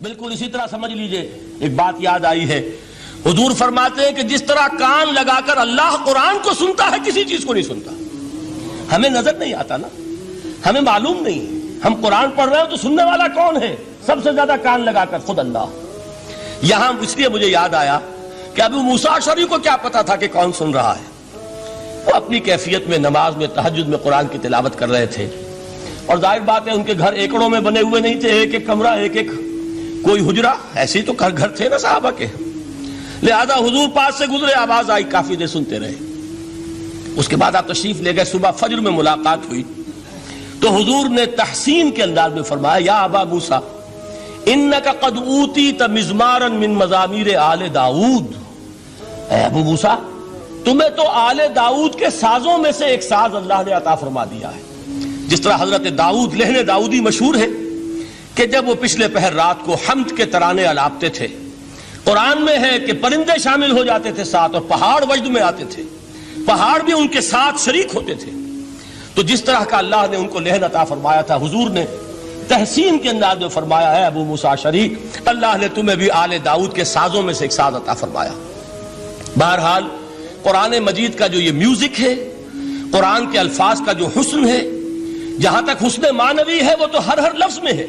بالکل اسی طرح سمجھ لیجئے، ایک بات یاد آئی ہے، حضور فرماتے ہیں کہ جس طرح کان لگا کر اللہ قرآن کو سنتا ہے کسی چیز کو نہیں سنتا۔ ہمیں نظر نہیں آتا نا، ہمیں معلوم نہیں، ہم قرآن پڑھ رہے ہیں تو سننے والا کون ہے؟ سب سے زیادہ کان لگا کر خود اللہ۔ یہاں اس لیے مجھے یاد آیا کہ ابو موسیٰ اشعری کو کیا پتا تھا کہ کون سن رہا ہے؟ وہ اپنی کیفیت میں نماز میں تہجد میں قرآن کی تلاوت کر رہے تھے، اور ظاہر بات ہے ان کے گھر ایکڑوں میں بنے ہوئے نہیں تھے، ایک ایک کمرہ، ایک ایک کوئی حجرہ، ایسے ہی تو گھر تھے نا صحابہ کے، لہذا حضور پاس سے گزرے، آواز آئی، کافی دیر سنتے رہے۔ اس کے بعد آپ تشریف لے گئے، صبح فجر میں ملاقات ہوئی تو حضور نے تحسین کے انداز میں فرمایا، یا ابا موسیٰ انک قد اوتیت مزمارا من مزامیر آل داؤد، اے ابو موسیٰ تمہیں تو آل داؤد کے سازوں میں سے ایک ساز اللہ نے عطا فرما دیا ہے۔ جس طرح حضرت داؤد لہن داؤدی مشہور ہے کہ جب وہ پچھلے پہر رات کو حمد کے ترانے الاپتے تھے، قرآن میں ہے کہ پرندے شامل ہو جاتے تھے ساتھ، اور پہاڑ وجد میں آتے تھے، پہاڑ بھی ان کے ساتھ شریک ہوتے تھے۔ تو جس طرح کا اللہ نے ان کو لہن عطا فرمایا تھا، حضور نے تحسین کے انداز میں فرمایا ہے ابو موسیٰ اشعری، اللہ نے تمہیں بھی آل داؤد کے سازوں میں سے ایک ساز عطا فرمایا۔ بہرحال قرآن مجید کا جو یہ میوزک ہے، قرآن کے الفاظ کا جو حسن ہے، جہاں تک حسن معنوی ہے وہ تو ہر لفظ میں ہے،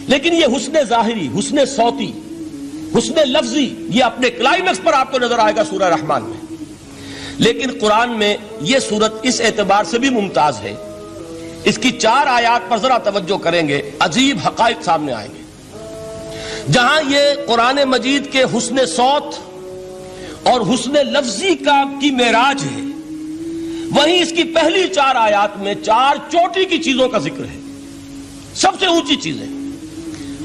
لیکن یہ حسن ظاہری، حسن صوتی، حسن لفظی، یہ اپنے کلائمیکس پر آپ کو نظر آئے گا سورہ رحمان میں۔ لیکن قرآن میں یہ سورت اس اعتبار سے بھی ممتاز ہے، اس کی 4 آیات پر ذرا توجہ کریں گے، عجیب حقائق سامنے آئیں گے۔ جہاں یہ قرآن مجید کے حسن صوت اور حسن لفظی کی معراج ہے، وہیں اس کی پہلی 4 آیات میں 4 چوٹی کی چیزوں کا ذکر ہے، سب سے اونچی چیزیں۔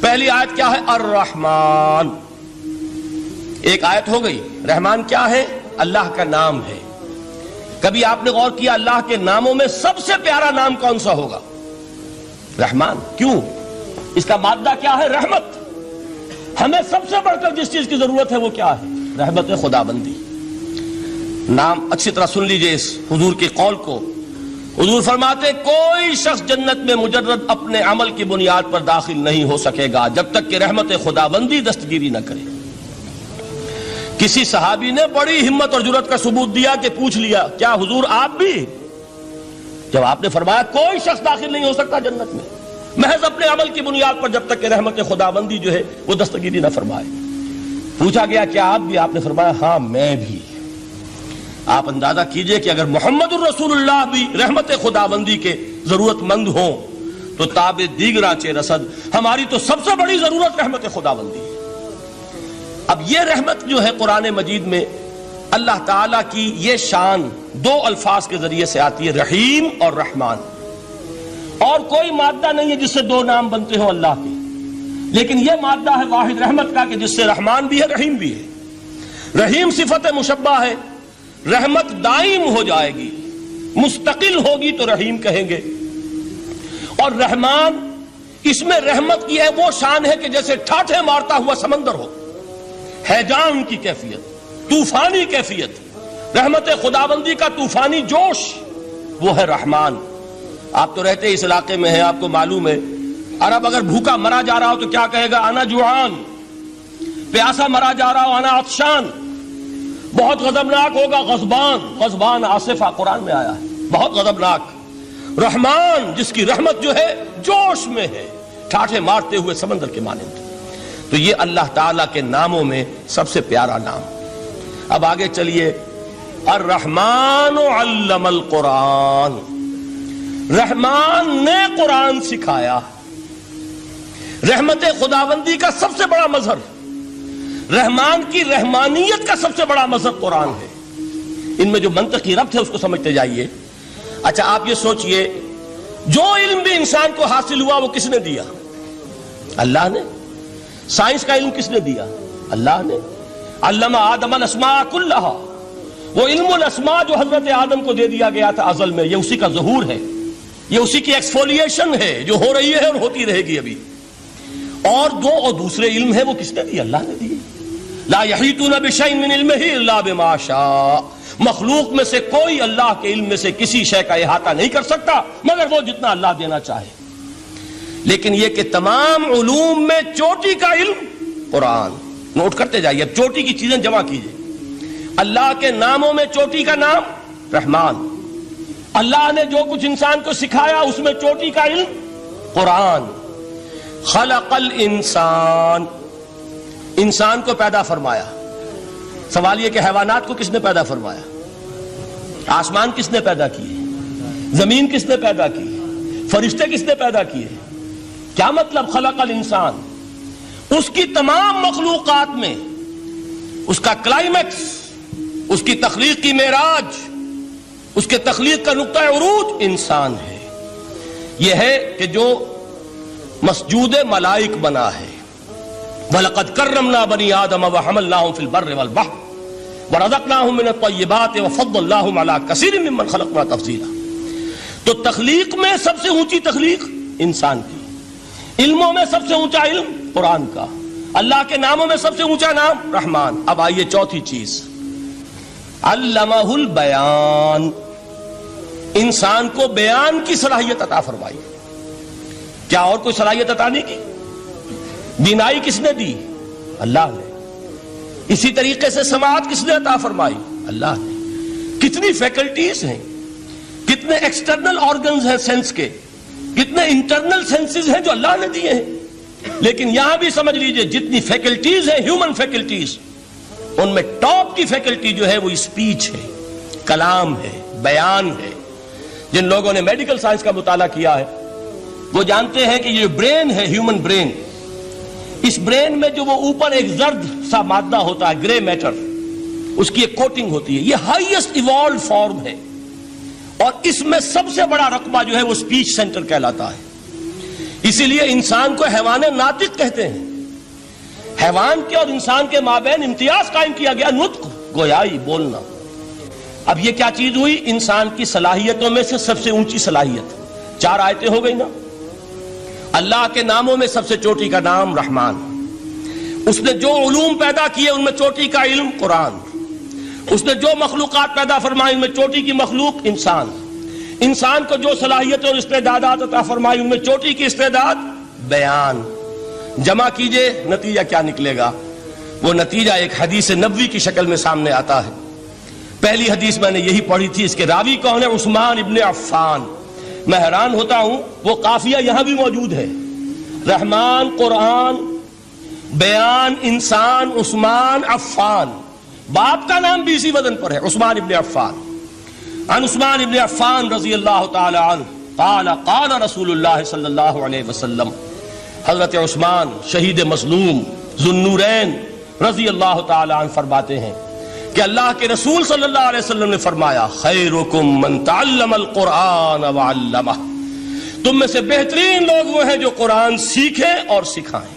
پہلی آیت کیا ہے؟ الرحمن، ایک آیت ہو گئی۔ رحمان کیا ہے؟ اللہ کا نام ہے۔ کبھی آپ نے غور کیا اللہ کے ناموں میں سب سے پیارا نام کون سا ہوگا؟ رحمان۔ کیوں؟ اس کا مادہ کیا ہے؟ رحمت۔ ہمیں سب سے بڑھ کر جس چیز کی ضرورت ہے وہ کیا ہے؟ رحمت خدا بندی۔ نام اچھی طرح سن لیجئے اس حضور کے قول کو۔ حضور فرماتے کوئی شخص جنت میں مجرد اپنے عمل کی بنیاد پر داخل نہیں ہو سکے گا جب تک کہ رحمت خداوندی دستگیری نہ کرے۔ کسی صحابی نے بڑی ہمت اور جرأت کا ثبوت دیا کہ پوچھ لیا، کیا حضور آپ بھی؟ جب آپ نے فرمایا کوئی شخص داخل نہیں ہو سکتا جنت میں محض اپنے عمل کی بنیاد پر جب تک کہ رحمت خداوندی جو ہے وہ دستگیری نہ فرمائے۔ پوچھا گیا کیا آپ بھی؟ آپ نے فرمایا ہاں میں بھی۔ آپ اندازہ کیجئے کہ اگر محمد الرسول اللہ بھی رحمت خداوندی کے ضرورت مند ہوں تو تاب دیگراں چہ رسد، ہماری تو سب سے بڑی ضرورت رحمت خداوندی ہے۔ اب یہ رحمت جو ہے قرآن مجید میں اللہ تعالیٰ کی یہ شان 2 الفاظ کے ذریعے سے آتی ہے، رحیم اور رحمان۔ اور کوئی مادہ نہیں ہے جس سے 2 نام بنتے ہوں اللہ کے، لیکن یہ مادہ ہے واحد رحمت کا کہ جس سے رحمان بھی ہے رحیم بھی ہے۔ رحیم صفت مشبہ ہے، رحمت دائم ہو جائے گی، مستقل ہوگی تو رحیم کہیں گے، اور رحمان اس میں رحمت کی ہے وہ شان ہے کہ جیسے ٹھاٹھے مارتا ہوا سمندر ہو، ہیجان کی کیفیت، طوفانی کیفیت، رحمت خداوندی کا طوفانی جوش، وہ ہے رحمان۔ آپ تو رہتے اس علاقے میں ہیں، آپ کو معلوم ہے عرب اگر بھوکا مرا جا رہا ہو تو کیا کہے گا؟ انا جوعان۔ پیاسا مرا جا رہا ہو انا عطشان۔ بہت غضبناک ہوگا غضبان، غضبان آصفہ قرآن میں آیا ہے، بہت غضبناک۔ رحمان جس کی رحمت جو ہے جوش میں ہے، ٹھاٹھے مارتے ہوئے سمندر کے مانند۔ تو یہ اللہ تعالیٰ کے ناموں میں سب سے پیارا نام۔ اب آگے چلیے، الرحمن علم القرآن، رحمان نے قرآن سکھایا۔ رحمت خداوندی کا سب سے بڑا مظہر، رحمان کی رحمانیت کا سب سے بڑا مظہر قرآن ہے۔ ان میں جو منطقی ربط ہے اس کو سمجھتے جائیے۔ اچھا آپ یہ سوچئے، جو علم بھی انسان کو حاصل ہوا وہ کس نے دیا؟ اللہ نے۔ سائنس کا علم کس نے دیا؟ اللہ نے۔ علم آدم الاسماء کلہا، وہ علم الاسماء جو حضرت آدم کو دے دیا گیا تھا ازل میں، یہ اسی کا ظہور ہے، یہ اسی کی ایکسفولیشن ہے جو ہو رہی ہے اور ہوتی رہے گی ابھی۔ اور دوسرے علم ہے وہ کس نے دی؟ اللہ نے دی۔ لا یحیطون بشیء من علمہ الا بما شاء، مخلوق میں سے کوئی اللہ کے علم میں سے کسی شے کا احاطہ نہیں کر سکتا مگر وہ جتنا اللہ دینا چاہے۔ لیکن یہ کہ تمام علوم میں چوٹی کا علم قرآن. نوٹ کرتے جائیے، اب چوٹی کی چیزیں جمع کیجئے. اللہ کے ناموں میں چوٹی کا نام رحمان. اللہ نے جو کچھ انسان کو سکھایا اس میں چوٹی کا علم قرآن. خلق الانسان، انسان کو پیدا فرمایا. سوال یہ کہ حیوانات کو کس نے پیدا فرمایا؟ آسمان کس نے پیدا کیے؟ زمین کس نے پیدا کی؟ فرشتے کس نے پیدا کیے؟ کیا مطلب خلق الانسان؟ اس کی تمام مخلوقات میں اس کا کلائمیکس، اس کی تخلیق کی معراج، اس کے تخلیق کا نقطہ عروج انسان ہے. یہ ہے کہ جو مسجود ملائک بنا ہے. وَلَقَدْ كَرَّمْنَا بَنِي آدَمَ وَحَمَلْنَاهُمْ فِي الْبَرِّ وَالْبَحْرِ وَرَزَقْنَاهُمْ مِنَ الطَّيِّبَاتِ وَفَضَّلْنَاهُمْ عَلَى كَثِيرٍ مِّمَّنْ خَلَقْنَا تَفْضِيلًا. تو تخلیق میں سب سے اونچی تخلیق انسان کی، علموں میں سب سے اونچا علم قرآن کا، اللہ کے ناموں میں سب سے اونچا نام رحمان. اب آئیے چوتھی چیز، علمہ البیان، انسان کو بیان کی صلاحیت عطا فرمائی. کیا اور کوئی صلاحیت عطا نہیں کی؟ بینائی کس نے دی؟ اللہ نے. اسی طریقے سے سماعت کس نے عطا فرمائی؟ اللہ نے. کتنی فیکلٹیز ہیں، کتنے ایکسٹرنل آرگنز ہیں سینس کے، کتنے انٹرنل سینسز ہیں جو اللہ نے دیے ہیں. لیکن یہاں بھی سمجھ لیجئے جتنی فیکلٹیز ہیں ہیومن فیکلٹیز، ان میں ٹاپ کی فیکلٹی جو ہے وہ اسپیچ ہے، کلام ہے، بیان ہے. جن لوگوں نے میڈیکل سائنس کا مطالعہ کیا ہے وہ جانتے ہیں کہ یہ برین ہے، ہیومن برین، اس برین میں جو وہ اوپر ایک زرد سا مادہ ہوتا ہے، گرے میٹر، اس کی ایک کوٹنگ ہوتی ہے. یہ ہائیسٹ ایوالوڈ فارم ہے اور اس میں سب سے بڑا رقبہ جو ہے وہ اسپیچ سینٹر کہلاتا ہے. اسی لیے انسان کو حیوان ناطق کہتے ہیں. حیوان کے اور انسان کے مابین امتیاز قائم کیا گیا، نطق، گویائی، بولنا. اب یہ کیا چیز ہوئی؟ انسان کی صلاحیتوں میں سے سب سے اونچی صلاحیت. 4 آیتیں ہو گئی نا. اللہ کے ناموں میں سب سے چوٹی کا نام رحمان. اس نے جو علوم پیدا کیے ان میں چوٹی کا علم قرآن. اس نے جو مخلوقات پیدا فرمائی ان میں چوٹی کی مخلوق انسان. انسان کو جو صلاحیتیں اور استعدادات عطا فرمائی ان میں چوٹی کی استعداد بیان. جمع کیجئے، نتیجہ کیا نکلے گا؟ وہ نتیجہ ایک حدیث نبوی کی شکل میں سامنے آتا ہے. پہلی حدیث میں نے یہی پڑھی تھی. اس کے راوی کون ہے؟ عثمان ابن عفان. میں حیران ہوتا ہوں وہ قافیہ یہاں بھی موجود ہے. رحمان، قرآن، بیان، انسان، عثمان، عفان. باپ کا نام بھی اسی وزن پر ہے، عثمان ابن عفان. عن عثمان ابن عفان رضی اللہ تعالی عنہ قال قال رسول اللہ صلی اللہ علیہ وسلم. حضرت عثمان شہید مظلوم ذو النورین رضی اللہ تعالی عنہ فرماتے ہیں کہ اللہ کے رسول صلی اللہ علیہ وسلم نے فرمایا خیرکم من تعلم القرآن وعلمہ. تم میں سے بہترین لوگ وہ ہیں جو قرآن سیکھیں اور سکھائیں.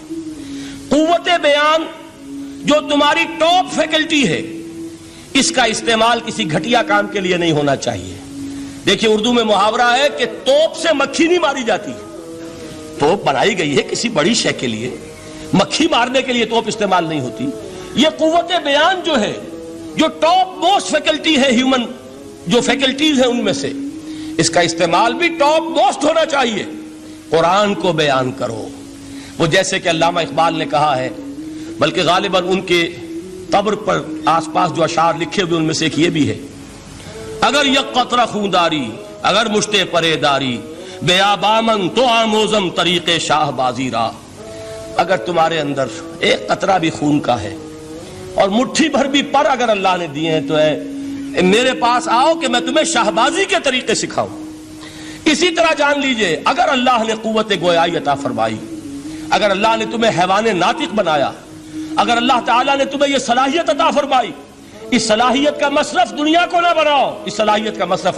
قوت بیان جو تمہاری ٹاپ فیکلٹی ہے، اس کا استعمال کسی گھٹیا کام کے لیے نہیں ہونا چاہیے. دیکھیے اردو میں محاورہ ہے کہ توپ سے مکھی نہیں ماری جاتی. توپ بنائی گئی ہے کسی بڑی شے کے لیے، مکھی مارنے کے لیے توپ استعمال نہیں ہوتی. یہ قوت بیان جو ہے، جو ٹاپ موسٹ فیکلٹی ہے ہیومن، جو فیکلٹیز ہیں ان میں سے، اس کا استعمال بھی ٹاپ موسٹ ہونا چاہیے. قرآن کو بیان کرو. وہ جیسے کہ علامہ اقبال نے کہا ہے، بلکہ غالباً ان کے قبر پر آس پاس جو اشعار لکھے ہوئے ان میں سے ایک یہ بھی ہے: اگر یک قطرہ خونداری، اگر مشتے پرے داری، بیابامن تو آموزم طریق شاہ بازی را. اگر تمہارے اندر ایک قطرہ بھی خون کا ہے اور مٹھی بھر بھی پر اگر اللہ نے دیے ہیں تو ہے میرے پاس آؤ کہ میں تمہیں شاہبازی کے طریقے سکھاؤں. اسی طرح جان لیجئے اگر اللہ نے قوت گویائی عطا فرمائی، اگر اللہ نے تمہیں حیوان ناطق بنایا، اگر اللہ تعالیٰ نے تمہیں یہ صلاحیت عطا فرمائی، اس صلاحیت کا مصرف دنیا کو نہ بناؤ، اس صلاحیت کا مصرف